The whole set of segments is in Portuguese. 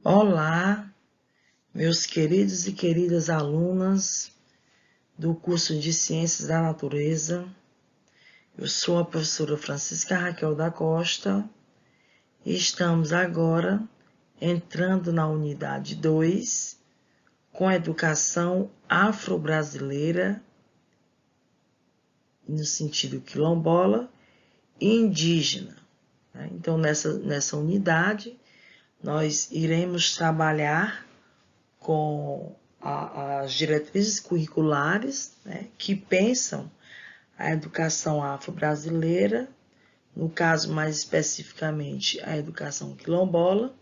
Olá, meus queridos e queridas alunas do curso de Ciências da Natureza. Eu sou a professora Francisca Raquel da Costa e estamos agora entrando na unidade 2 com a educação afro-brasileira no sentido quilombola e indígena. Então, nessa unidade, nós iremos trabalhar com as diretrizes curriculares, que pensam a educação afro-brasileira, no caso mais especificamente a educação quilombola,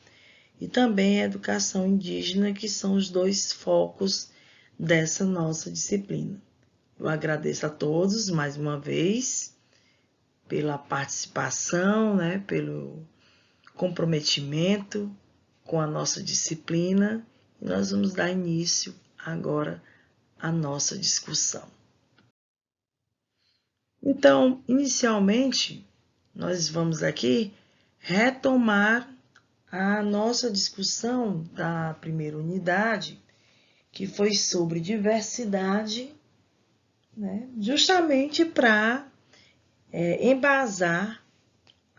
e também a educação indígena, que são os dois focos dessa nossa disciplina. Eu agradeço a todos mais uma vez pela participação, pelo comprometimento com a nossa disciplina. E nós vamos dar início agora à nossa discussão. Então, inicialmente, nós vamos aqui retomar a nossa discussão da primeira unidade, que foi sobre diversidade, justamente para embasar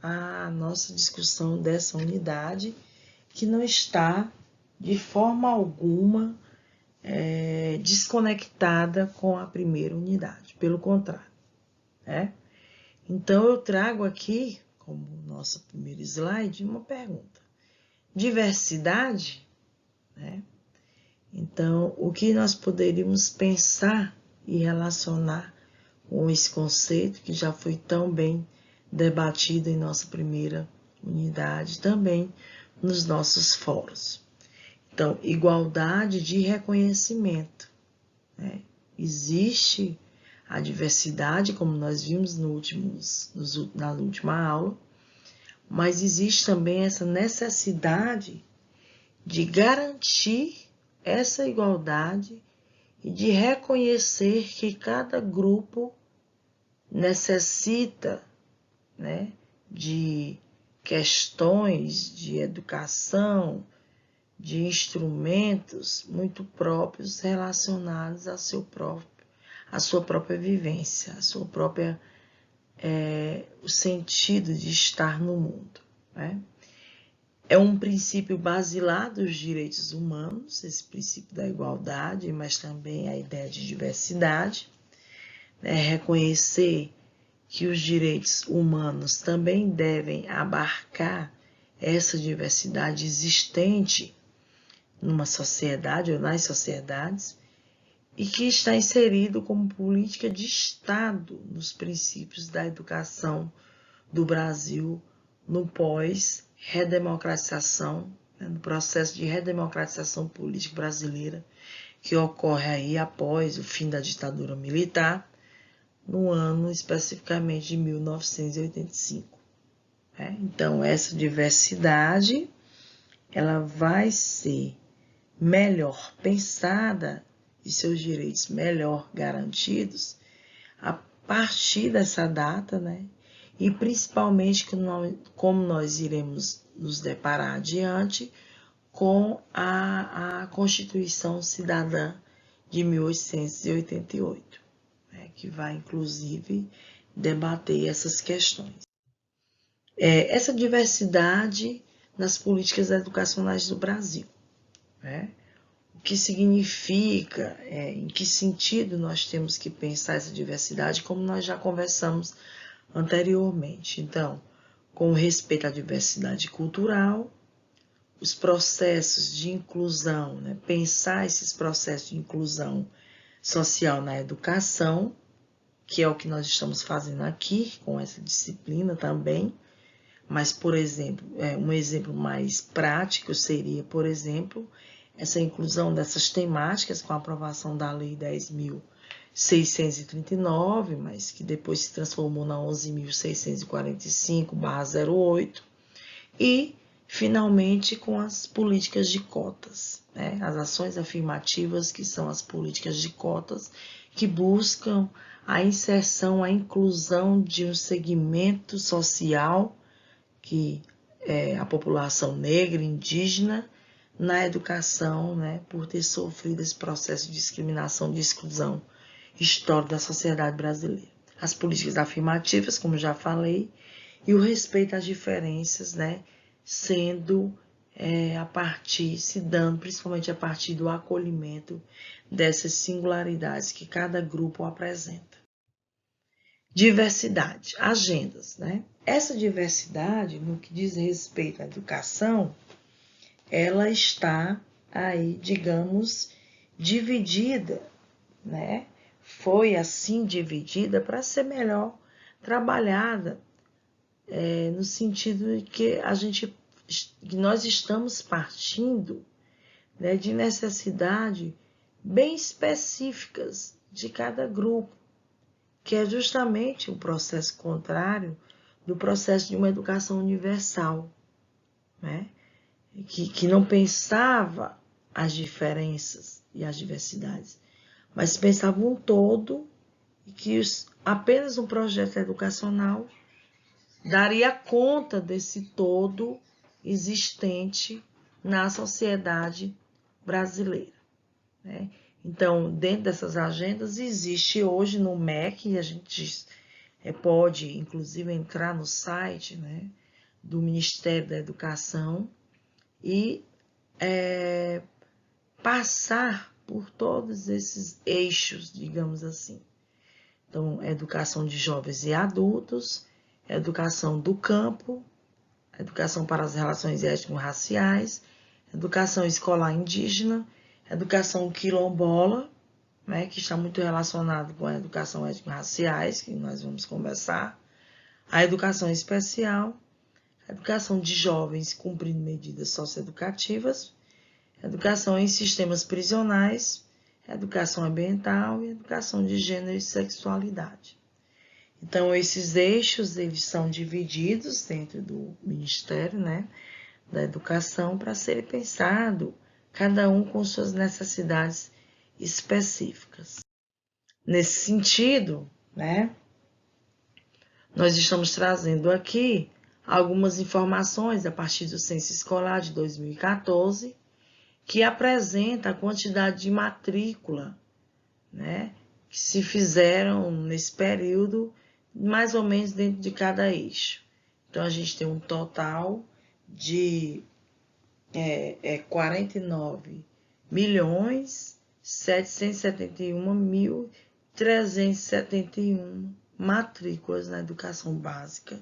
a nossa discussão dessa unidade, que não está de forma alguma desconectada com a primeira unidade, pelo contrário. Então, eu trago aqui, como nosso primeiro slide, uma pergunta. Diversidade? Então, o que nós poderíamos pensar e relacionar com esse conceito que já foi tão bem debatido em nossa primeira unidade, também nos nossos fóruns. Então, igualdade de reconhecimento. Existe a diversidade, como nós vimos na última aula, mas existe também essa necessidade de garantir essa igualdade e de reconhecer que cada grupo necessita, de questões de educação, de instrumentos muito próprios relacionados à sua própria vivência, o sentido de estar no mundo. É um princípio basilar dos direitos humanos, esse princípio da igualdade, mas também a ideia de diversidade, reconhecer que os direitos humanos também devem abarcar essa diversidade existente numa sociedade ou nas sociedades, e que está inserido como política de Estado nos princípios da educação do Brasil no pós-redemocratização, no processo de redemocratização política brasileira, que ocorre aí após o fim da ditadura militar, no ano especificamente de 1985. Então, essa diversidade ela vai ser melhor pensada e seus direitos melhor garantidos a partir dessa data, e principalmente como nós iremos nos deparar adiante com a Constituição Cidadã de 1888, que vai, inclusive, debater essas questões. Essa diversidade nas políticas educacionais do Brasil. O que significa, em que sentido nós temos que pensar essa diversidade, como nós já conversamos anteriormente. Então, com respeito à diversidade cultural, os processos de inclusão, pensar esses processos de inclusão social na educação, que é o que nós estamos fazendo aqui com essa disciplina também, mas, por exemplo, um exemplo mais prático seria, por exemplo, essa inclusão dessas temáticas com a aprovação da Lei 10.639, mas que depois se transformou na 11.645/08, e, finalmente, com as políticas de cotas, as ações afirmativas, que são as políticas de cotas, que buscam a inserção, a inclusão de um segmento social, que é a população negra, indígena, na educação, né, por ter sofrido esse processo de discriminação, de exclusão histórico da sociedade brasileira. As políticas afirmativas, como já falei, e o respeito às diferenças, né, sendo se dando principalmente a partir do acolhimento dessas singularidades que cada grupo apresenta. Diversidade, agendas, né? Essa diversidade, no que diz respeito à educação, ela está aí, digamos, dividida, né? Foi assim dividida para ser melhor trabalhada, no sentido de que nós estamos partindo, né, de necessidade bem específicas de cada grupo, que é justamente o processo contrário do processo de uma educação universal, né? Que não pensava as diferenças e as diversidades, mas pensava um todo e que apenas um projeto educacional daria conta desse todo existente na sociedade brasileira, né? Então, dentro dessas agendas, existe hoje no MEC, e a gente pode, inclusive, entrar no site, né, do Ministério da Educação e passar por todos esses eixos, digamos assim. Então, educação de jovens e adultos, educação do campo, educação para as relações étnico-raciais, educação escolar indígena, educação quilombola, né, que está muito relacionado com a educação étnico-raciais, que nós vamos conversar, a educação especial, a educação de jovens cumprindo medidas socioeducativas, educação em sistemas prisionais, educação ambiental e educação de gênero e sexualidade. Então, esses eixos, eles são divididos dentro do Ministério, né, da Educação para serem pensados, cada um com suas necessidades específicas. Nesse sentido, né, nós estamos trazendo aqui algumas informações a partir do Censo Escolar de 2014, que apresenta a quantidade de matrícula, né, que se fizeram nesse período, mais ou menos dentro de cada eixo. Então, a gente tem um total de 49.771.371 matrículas na educação básica,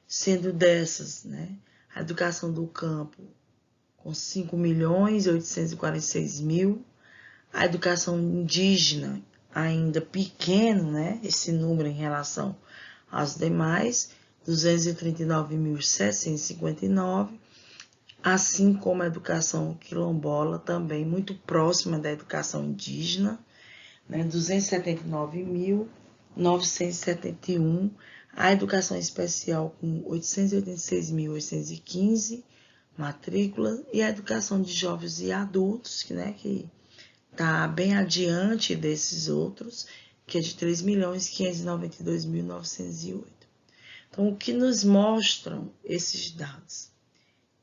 sendo dessas, né, a educação do campo com 5.846.000, a educação indígena ainda pequeno, né, esse número em relação aos demais, 239.759, assim como a educação quilombola, também muito próxima da educação indígena, né, 279.971, a educação especial com 886.815 matrículas, e a educação de jovens e adultos, que está bem adiante desses outros, que é de 3.592.908. Então, o que nos mostram esses dados?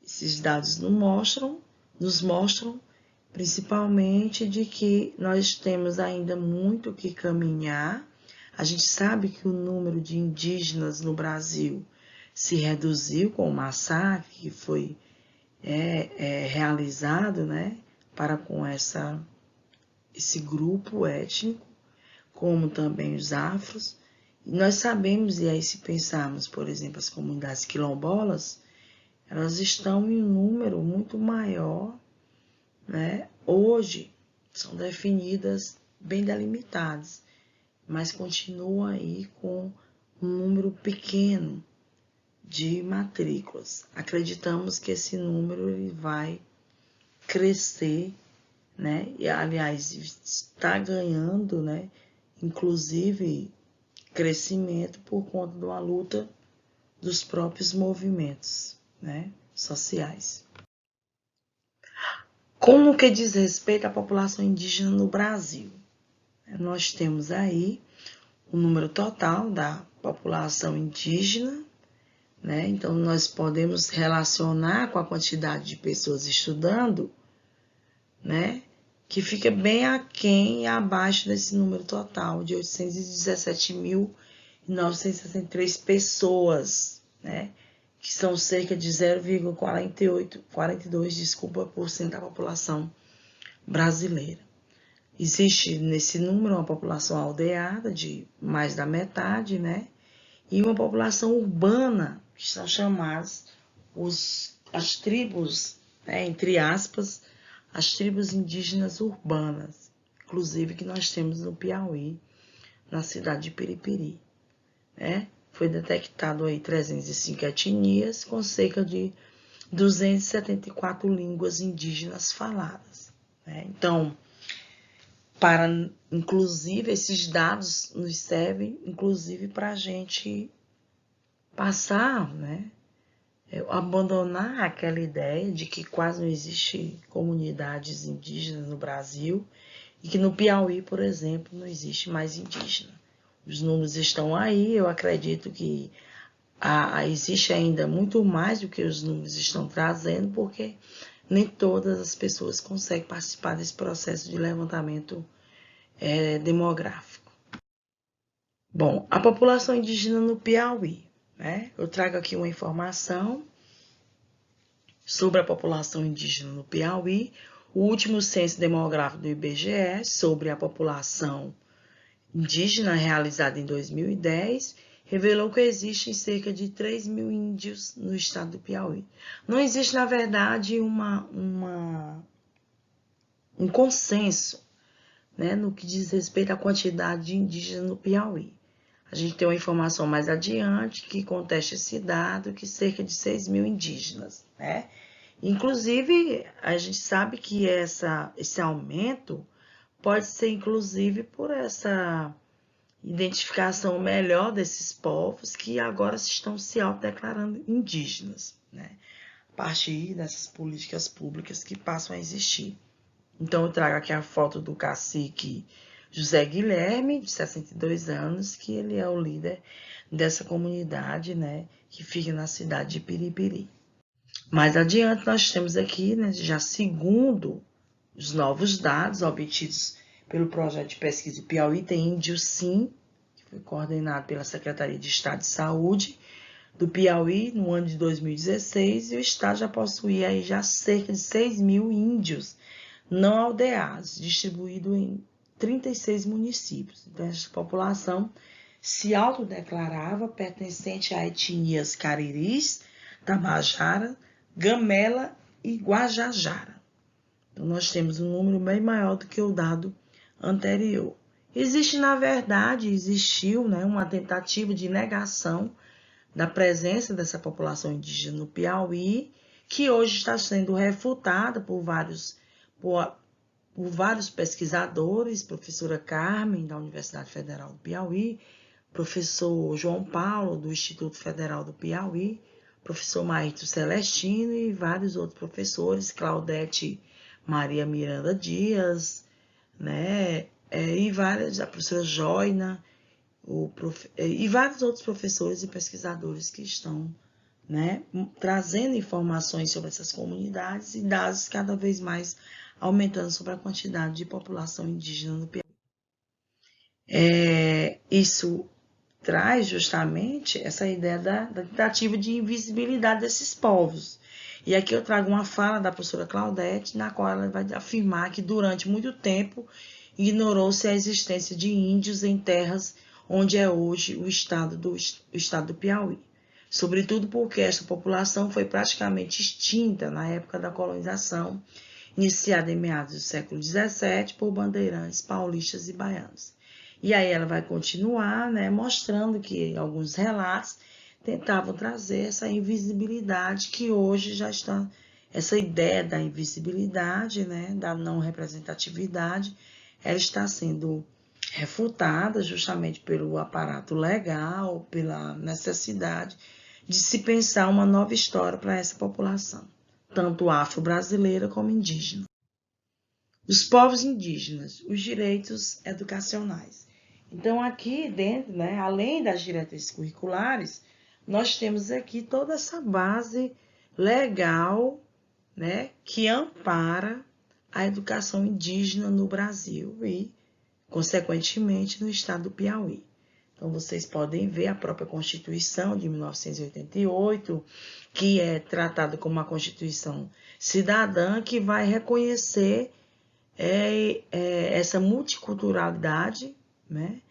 Esses dados nos mostram principalmente de que nós temos ainda muito que caminhar. A gente sabe que o número de indígenas no Brasil se reduziu com o massacre que foi realizado, né, para com esse grupo étnico, como também os afros. E nós sabemos, e aí se pensarmos, por exemplo, as comunidades quilombolas, elas estão em um número muito maior, né? Hoje são definidas, bem delimitadas, mas continuam aí com um número pequeno de matrículas. Acreditamos que esse número ele vai crescer, né? E, aliás, está ganhando, né, inclusive crescimento por conta de uma luta dos próprios movimentos, né, sociais. Como que diz respeito à população indígena no Brasil? Nós temos aí o número total da população indígena, né? Então, nós podemos relacionar com a quantidade de pessoas estudando né? Que fica bem aquém e abaixo desse número total de 817.963 pessoas, né? Que são cerca de 0,42, desculpa, por cento da população brasileira. Existe nesse número uma população aldeada de mais da metade, né? E uma população urbana, que são chamadas as tribos, né, entre aspas, as tribos indígenas urbanas, inclusive que nós temos no Piauí, na cidade de Piripiri, né? Foi detectado aí 305 etnias com cerca de 274 línguas indígenas faladas, né? Então, inclusive, esses dados nos servem, inclusive, para a gente passar, né? Abandonar aquela ideia de que quase não existe comunidades indígenas no Brasil e que no Piauí, por exemplo, não existe mais indígena. Os números estão aí, eu acredito que existe ainda muito mais do que os números estão trazendo, porque nem todas as pessoas conseguem participar desse processo de levantamento demográfico. Bom, a população indígena no Piauí, né? Eu trago aqui uma informação sobre a população indígena no Piauí. O último censo demográfico do IBGE sobre a população indígena, realizado em 2010, revelou que existem cerca de 3 mil índios no estado do Piauí. Não existe, na verdade, um consenso, né, no que diz respeito à quantidade de indígenas no Piauí. A gente tem uma informação mais adiante que contesta esse dado, que cerca de 6 mil indígenas, né? Inclusive, a gente sabe que esse aumento pode ser, inclusive, por essa identificação melhor desses povos que agora estão se autodeclarando indígenas, né? A partir dessas políticas públicas que passam a existir. Então, eu trago aqui a foto do cacique José Guilherme, de 62 anos, que ele é o líder dessa comunidade, né, que fica na cidade de Piripiri. Mais adiante, nós temos aqui, né, já segundo os novos dados obtidos pelo projeto de pesquisa do Piauí, tem Índio Sim, que foi coordenado pela Secretaria de Estado de Saúde do Piauí no ano de 2016, e o estado já possuía aí já cerca de 6 mil índios não aldeados, distribuídos em 36 municípios. Então, essa população se autodeclarava pertencente a etnias cariris, tabajara, gamela e guajajara. Então, nós temos um número bem maior do que o dado anterior. Existiu, né, uma tentativa de negação da presença dessa população indígena no Piauí, que hoje está sendo refutada por vários pesquisadores, professora Carmen, da Universidade Federal do Piauí, professor João Paulo, do Instituto Federal do Piauí, professor Maíto Celestino e vários outros professores, Claudete Maria Miranda Dias, né, a professora Joina, e vários outros professores e pesquisadores que estão, né, trazendo informações sobre essas comunidades e dados cada vez mais aumentando sobre a quantidade de população indígena no Piauí. Isso traz justamente essa ideia da tentativa de invisibilidade desses povos. E aqui eu trago uma fala da professora Claudete, na qual ela vai afirmar que durante muito tempo ignorou-se a existência de índios em terras onde é hoje o estado do Piauí. Sobretudo porque esta população foi praticamente extinta na época da colonização, iniciada em meados do século XVII por bandeirantes paulistas e baianos. E aí ela vai continuar, né, mostrando que alguns relatos tentavam trazer essa invisibilidade que hoje já está, essa ideia da invisibilidade, né, da não representatividade, ela está sendo refutada justamente pelo aparato legal, pela necessidade de se pensar uma nova história para essa população, tanto afro-brasileira como indígena. Os povos indígenas, os direitos educacionais. Então, aqui dentro, né, além das diretrizes curriculares, nós temos aqui toda essa base legal, né, que ampara a educação indígena no Brasil e, consequentemente, no estado do Piauí. Então, vocês podem ver a própria Constituição de 1988, que é tratada como uma Constituição cidadã, que vai reconhecer essa multiculturalidade, né?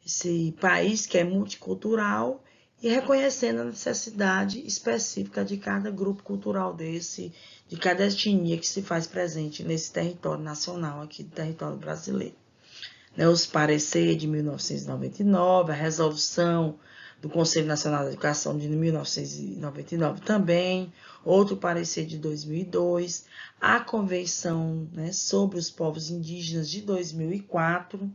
Esse país que é multicultural, e reconhecendo a necessidade específica de cada grupo cultural desse, de cada etnia que se faz presente nesse território nacional aqui do território brasileiro. Os pareceres de 1999, a resolução do Conselho Nacional da Educação de 1999 também, outro parecer de 2002, a Convenção, sobre os Povos Indígenas de 2004,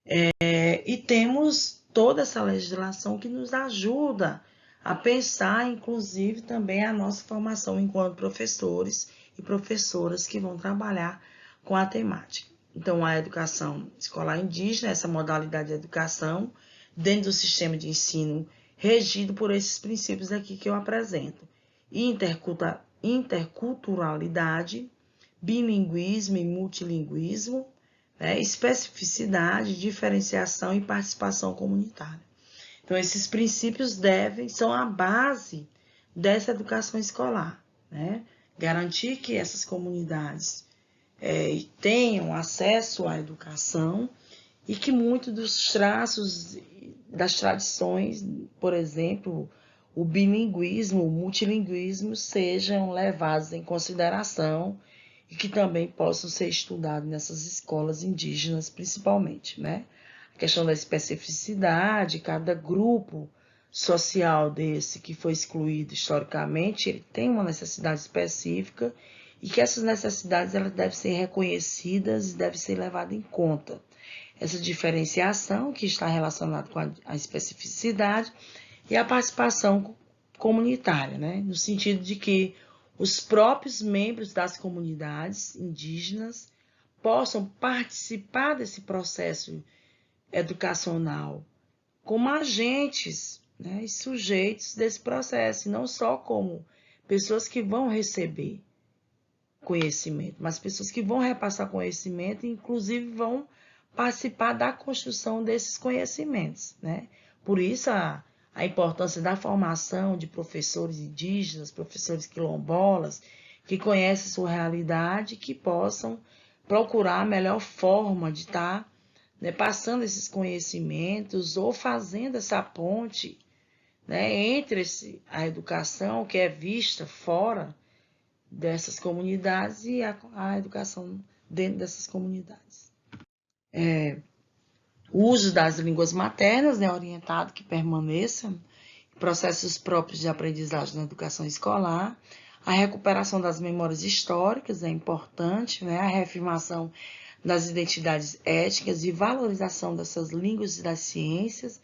e temos toda essa legislação que nos ajuda a pensar, inclusive, também a nossa formação enquanto professores e professoras que vão trabalhar com a temática. Então, a educação escolar indígena, essa modalidade de educação, dentro do sistema de ensino regido por esses princípios aqui que eu apresento. Interculturalidade, bilinguismo e multilinguismo, especificidade, diferenciação e participação comunitária. Então, esses princípios são a base dessa educação escolar, Garantir que essas comunidades tenham acesso à educação e que muitos dos traços das tradições, por exemplo, o bilinguismo, o multilinguismo, sejam levados em consideração e que também possam ser estudados nessas escolas indígenas, principalmente, A questão da especificidade, cada grupo social desse que foi excluído historicamente, ele tem uma necessidade específica e que essas necessidades elas devem ser reconhecidas e devem ser levadas em conta. Essa diferenciação que está relacionada com a especificidade e a participação comunitária, no sentido de que os próprios membros das comunidades indígenas possam participar desse processo educacional como agentes e sujeitos desse processo, e não só como pessoas que vão receber conhecimento, mas pessoas que vão repassar conhecimento e, inclusive, vão participar da construção desses conhecimentos, Por isso, a importância da formação de professores indígenas, professores quilombolas, que conhecem sua realidade, que possam procurar a melhor forma de estar passando esses conhecimentos ou fazendo essa ponte entre a educação que é vista fora dessas comunidades e a educação dentro dessas comunidades. O uso das línguas maternas, orientado que permaneça, processos próprios de aprendizagem na educação escolar, a recuperação das memórias históricas é importante, a reafirmação das identidades étnicas e valorização dessas línguas e das ciências,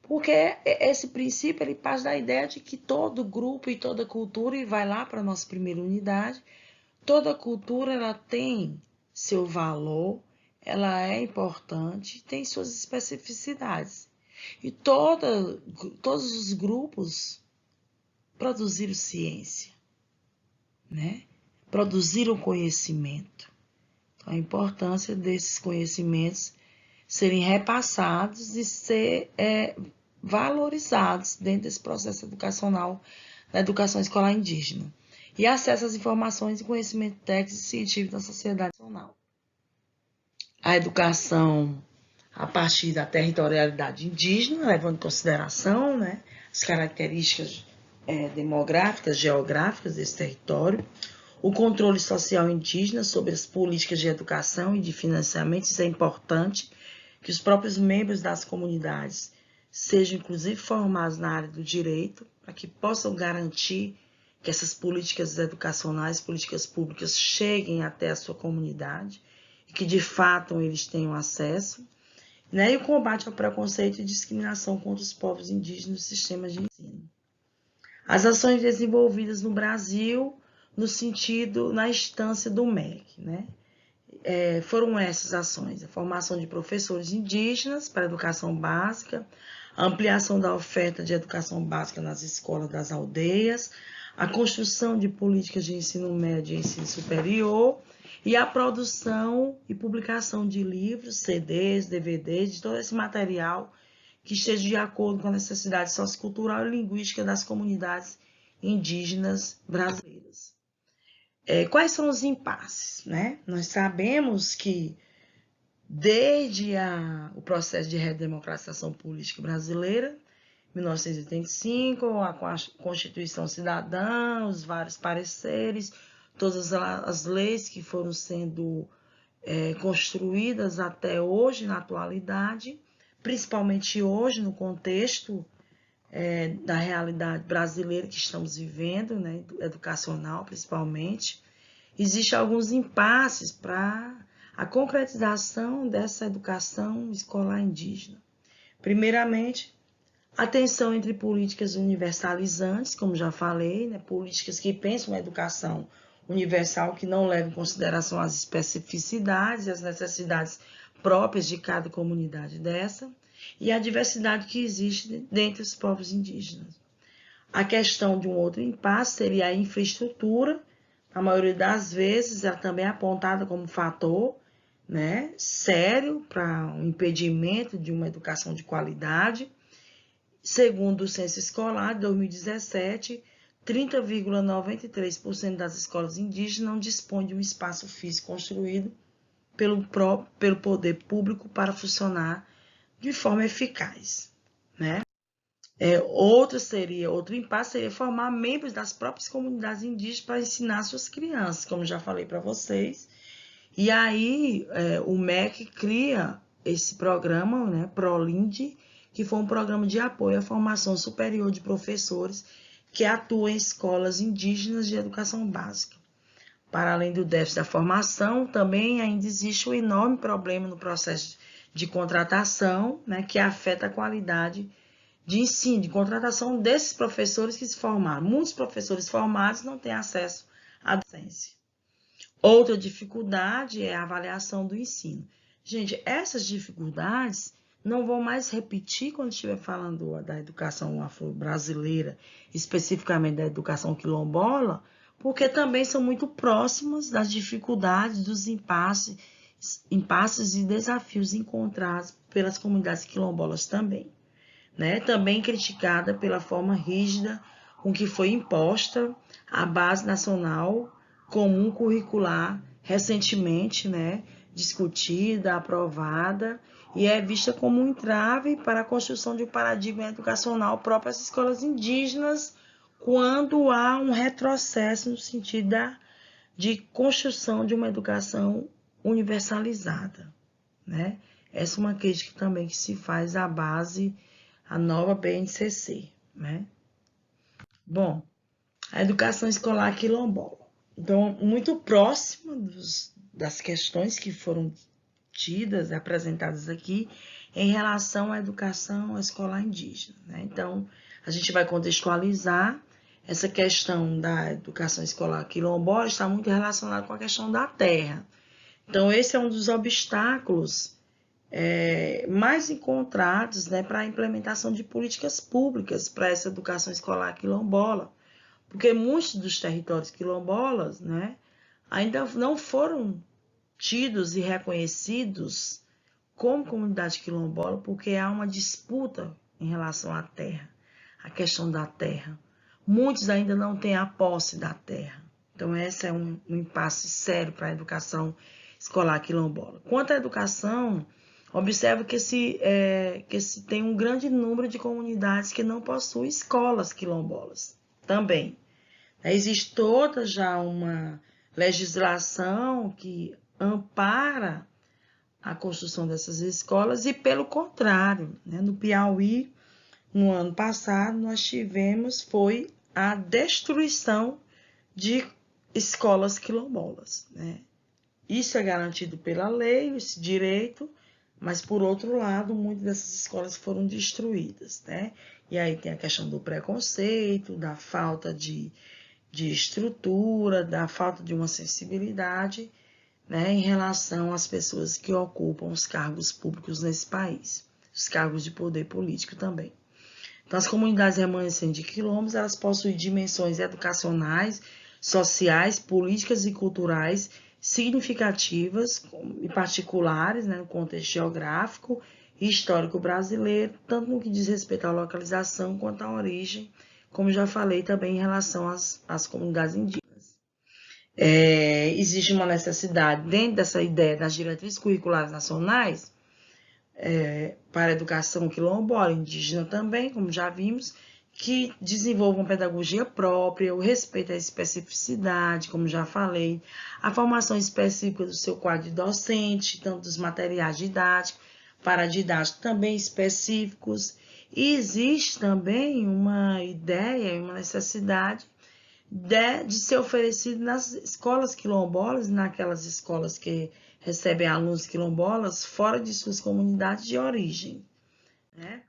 porque esse princípio ele parte da ideia de que todo grupo e toda cultura, e vai lá para a nossa primeira unidade, toda cultura ela tem seu valor, ela é importante, tem suas especificidades. E todos os grupos produziram ciência, Produziram conhecimento. Então, a importância desses conhecimentos serem repassados e ser valorizados dentro desse processo educacional da educação escolar indígena. E acesso às informações e conhecimento técnico e científico da sociedade nacional. A educação a partir da territorialidade indígena, levando em consideração as características demográficas, geográficas desse território, o controle social indígena sobre as políticas de educação e de financiamento. Isso é importante, que os próprios membros das comunidades sejam, inclusive, formados na área do direito, para que possam garantir que essas políticas educacionais, políticas públicas, cheguem até a sua comunidade e que, de fato, eles tenham acesso. E o combate ao preconceito e discriminação contra os povos indígenas nos sistemas de ensino. As ações desenvolvidas no Brasil na instância do MEC, foram essas ações: a formação de professores indígenas para a educação básica, a ampliação da oferta de educação básica nas escolas das aldeias, a construção de políticas de ensino médio e ensino superior e a produção e publicação de livros, CDs, DVDs, de todo esse material que esteja de acordo com a necessidade sociocultural e linguística das comunidades indígenas brasileiras. Quais são os impasses, né? Nós sabemos que desde o processo de redemocratização política brasileira, 1985, a Constituição Cidadã, os vários pareceres, todas as leis que foram sendo construídas até hoje, na atualidade, principalmente hoje, no contexto da realidade brasileira que estamos vivendo, né, educacional principalmente, existem alguns impasses para a concretização dessa educação escolar indígena. Primeiramente, a tensão entre políticas universalizantes, como já falei, né, políticas que pensam uma educação universal que não leva em consideração as especificidades e as necessidades próprias de cada comunidade dessa, e a diversidade que existe dentre os povos indígenas. A questão de um outro impasse seria a infraestrutura. A maioria das vezes ela também é apontada como fator, né, sério para um impedimento de uma educação de qualidade. Segundo o Censo Escolar de 2017, 30,93% das escolas indígenas não dispõem de um espaço físico construído pelo poder público para funcionar de forma eficaz, né? Outro impasse seria formar membros das próprias comunidades indígenas para ensinar suas crianças, como já falei para vocês. E aí o MEC cria esse programa, né, ProLIND, que foi um programa de apoio à formação superior de professores que atuam em escolas indígenas de educação básica. Para além do déficit da formação, também ainda existe um enorme problema no processo de contratação, né, que afeta a qualidade de ensino, de contratação desses professores que se formaram. Muitos professores formados não têm acesso à docência. Outra dificuldade é a avaliação do ensino. Gente, essas dificuldades não vão mais repetir quando estiver falando da educação afro-brasileira, especificamente da educação quilombola, porque também são muito próximas das dificuldades, dos impasses e desafios encontrados pelas comunidades quilombolas também, né? Também criticada pela forma rígida com que foi imposta a Base Nacional Comum Curricular, recentemente, né, discutida, aprovada, e é vista como um entrave para a construção de um paradigma educacional próprio às escolas indígenas, quando há um retrocesso no sentido de construção de uma educação universalizada, né? Essa é uma crítica também que se faz à base, a nova BNCC, né? Bom, a educação escolar quilombola. Então, muito próxima das questões que foram tidas, apresentadas aqui, em relação à educação escolar indígena, né? Então, a gente vai contextualizar essa questão da educação escolar quilombola, está muito relacionada com a questão da terra. Então, esse é um dos obstáculos mais encontrados, né, para a implementação de políticas públicas para essa educação escolar quilombola, porque muitos dos territórios quilombolas, né, ainda não foram tidos e reconhecidos como comunidade quilombola, porque há uma disputa em relação à terra, a questão da terra. Muitos ainda não têm a posse da terra. Então, esse é um impasse sério para a educação escolar quilombola. Quanto à educação, observa que se tem um grande número de comunidades que não possuem escolas quilombolas também. Existe toda já uma legislação que ampara a construção dessas escolas e, pelo contrário, né, no Piauí, no ano passado, nós tivemos a destruição de escolas quilombolas, né? Isso é garantido pela lei, esse direito, mas, por outro lado, muitas dessas escolas foram destruídas, né? E aí tem a questão do preconceito, da falta de estrutura, da falta de uma sensibilidade, né, em relação às pessoas que ocupam os cargos públicos nesse país, os cargos de poder político também. Então, as comunidades remanescentes de quilombos, elas possuem dimensões educacionais, sociais, políticas e culturais significativas e particulares, né, no contexto geográfico e histórico brasileiro, tanto no que diz respeito à localização quanto à origem, como já falei também em relação às comunidades indígenas. Existe uma necessidade, dentro dessa ideia das diretrizes curriculares nacionais, para a educação quilombola, indígena também, como já vimos, que desenvolvam pedagogia própria, o respeito à especificidade, como já falei, a formação específica do seu quadro docente, tanto dos materiais didáticos, paradidáticos também específicos. E existe também uma ideia, uma necessidade de ser oferecido nas escolas quilombolas, naquelas escolas que recebem alunos quilombolas fora de suas comunidades de origem, né?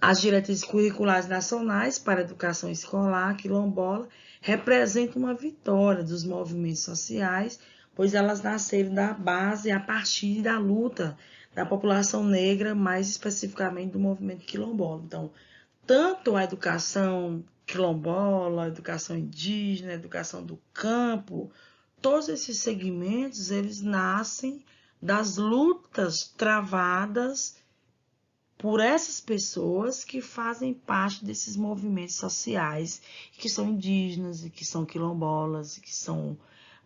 As diretrizes curriculares nacionais para a educação escolar quilombola representam uma vitória dos movimentos sociais, pois elas nasceram da base a partir da luta da população negra, mais especificamente do movimento quilombola. Então, tanto a educação quilombola, a educação indígena, a educação do campo, todos esses segmentos, eles nascem das lutas travadas por essas pessoas que fazem parte desses movimentos sociais, que são indígenas, e que são quilombolas, e que são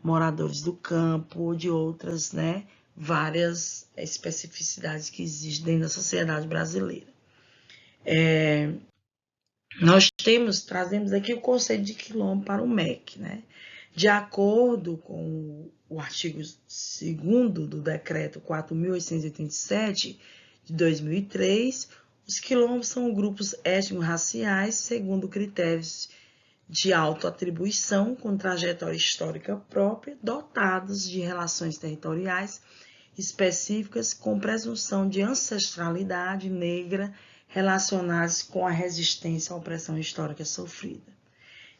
moradores do campo, ou de outras, né, várias especificidades que existem dentro da sociedade brasileira. Nós trazemos aqui o conceito de quilombo para o MEC, né? De acordo com o artigo 2º do decreto 4.887 de 2003, os quilombos são grupos étnico-raciais segundo critérios de autoatribuição com trajetória histórica própria, dotados de relações territoriais específicas com presunção de ancestralidade negra relacionadas com a resistência à opressão histórica sofrida.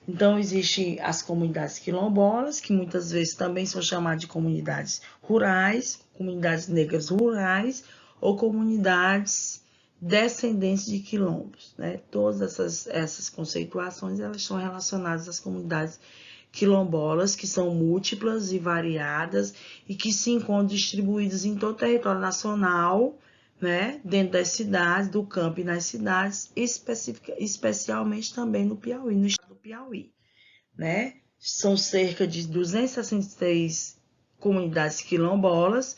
Então, existem as comunidades quilombolas, que muitas vezes também são chamadas de comunidades rurais, comunidades negras rurais, ou comunidades descendentes de quilombos, né? Todas essas conceituações, elas são relacionadas às comunidades quilombolas, que são múltiplas e variadas, e que se encontram distribuídas em todo o território nacional, né? Dentro das cidades, do campo e nas cidades, especialmente também no Piauí, no estado do Piauí, né? São cerca de 263 comunidades quilombolas,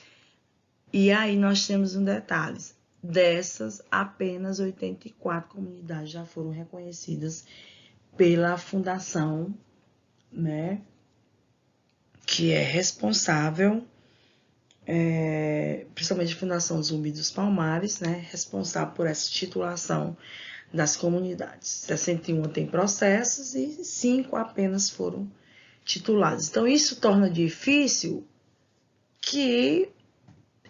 e aí nós temos um detalhe: dessas, apenas 84 comunidades já foram reconhecidas pela fundação, né, que é responsável, principalmente a Fundação Zumbi dos Palmares, né, responsável por essa titulação das comunidades. 61 tem processos e 5 apenas foram titulados. Então, isso torna difícil que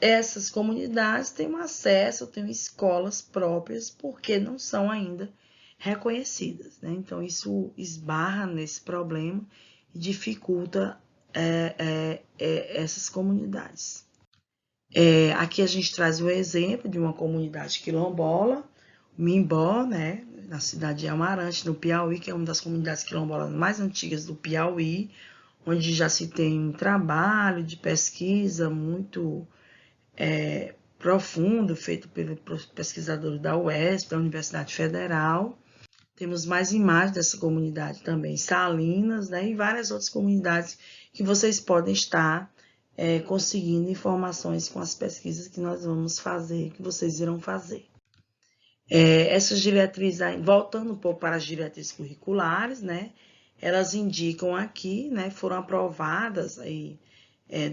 essas comunidades tenham acesso, tenham escolas próprias, porque não são ainda reconhecidas, né? Então, isso esbarra nesse problema e dificulta essas comunidades. Aqui a gente traz o exemplo de uma comunidade quilombola, Mimbó, né, na cidade de Amarante, no Piauí, que é uma das comunidades quilombolas mais antigas do Piauí, onde já se tem um trabalho de pesquisa muito profundo, feito pelos pesquisadores da UESP, da Universidade Federal. Temos mais imagens dessa comunidade também, Salinas, né, e várias outras comunidades que vocês podem estar conseguindo informações com as pesquisas que nós vamos fazer, que vocês irão fazer. Essas diretrizes, voltando um pouco para as diretrizes curriculares, né, elas indicam aqui, né, foram aprovadas aí,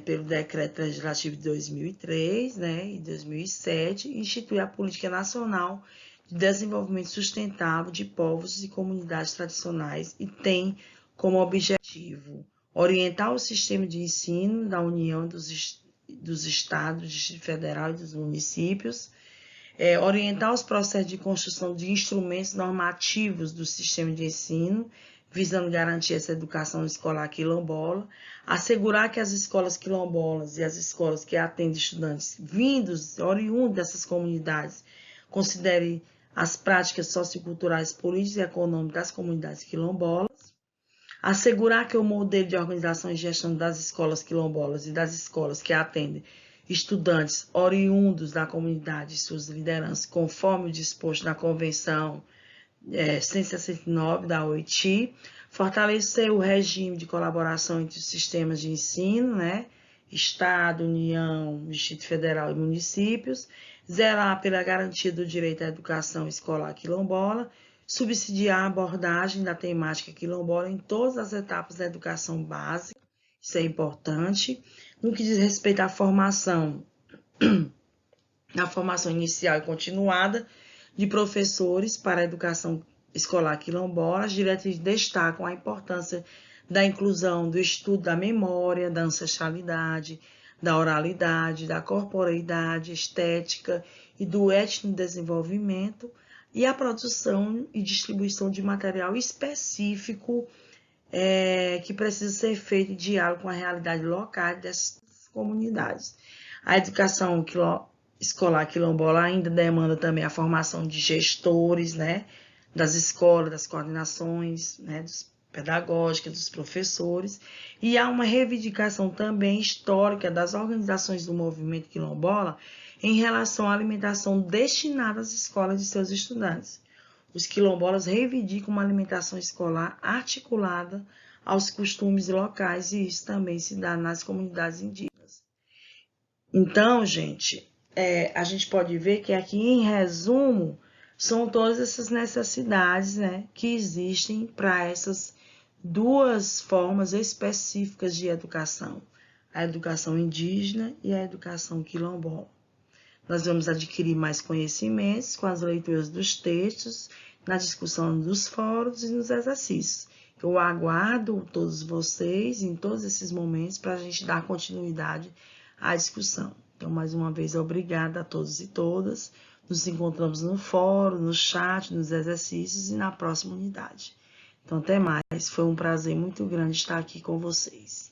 pelo Decreto Legislativo de 2003, né, e 2007, institui a Política Nacional de Desenvolvimento Sustentável de Povos e Comunidades Tradicionais e tem como objetivo orientar o sistema de ensino da União dos Estados, do Distrito Federal e dos municípios, orientar os processos de construção de instrumentos normativos do sistema de ensino, visando garantir essa educação escolar quilombola, assegurar que as escolas quilombolas e as escolas que atendem estudantes oriundos dessas comunidades considerem as práticas socioculturais, políticas e econômicas das comunidades quilombolas, assegurar que o modelo de organização e gestão das escolas quilombolas e das escolas que atendem estudantes oriundos da comunidade e suas lideranças, conforme o disposto na Convenção 169 da OIT, fortalecer o regime de colaboração entre os sistemas de ensino, Estado, União, Distrito Federal e municípios, zelar pela garantia do direito à educação escolar quilombola, subsidiar a abordagem da temática quilombola em todas as etapas da educação básica, isso é importante. No que diz respeito à formação, na formação inicial e continuada de professores para a educação escolar quilombola, as diretrizes destacam a importância da inclusão do estudo da memória, da ancestralidade, da oralidade, da corporeidade, estética e do etnodesenvolvimento, e a produção e distribuição de material específico que precisa ser feito em diálogo com a realidade local dessas comunidades. A educação escolar quilombola ainda demanda também a formação de gestores, das escolas, das coordenações, dos pedagógicas, dos professores, e há uma reivindicação também histórica das organizações do movimento quilombola em relação à alimentação destinada às escolas de seus estudantes. Os quilombolas reivindicam uma alimentação escolar articulada aos costumes locais, e isso também se dá nas comunidades indígenas. Então, gente, a gente pode ver que aqui, em resumo, são todas essas necessidades que existem para essas duas formas específicas de educação, a educação indígena e a educação quilombola. Nós vamos adquirir mais conhecimentos com as leituras dos textos, na discussão dos fóruns e nos exercícios. Eu aguardo todos vocês em todos esses momentos para a gente dar continuidade à discussão. Então, mais uma vez, obrigada a todos e todas. Nos encontramos no fórum, no chat, nos exercícios e na próxima unidade. Então, até mais. Foi um prazer muito grande estar aqui com vocês.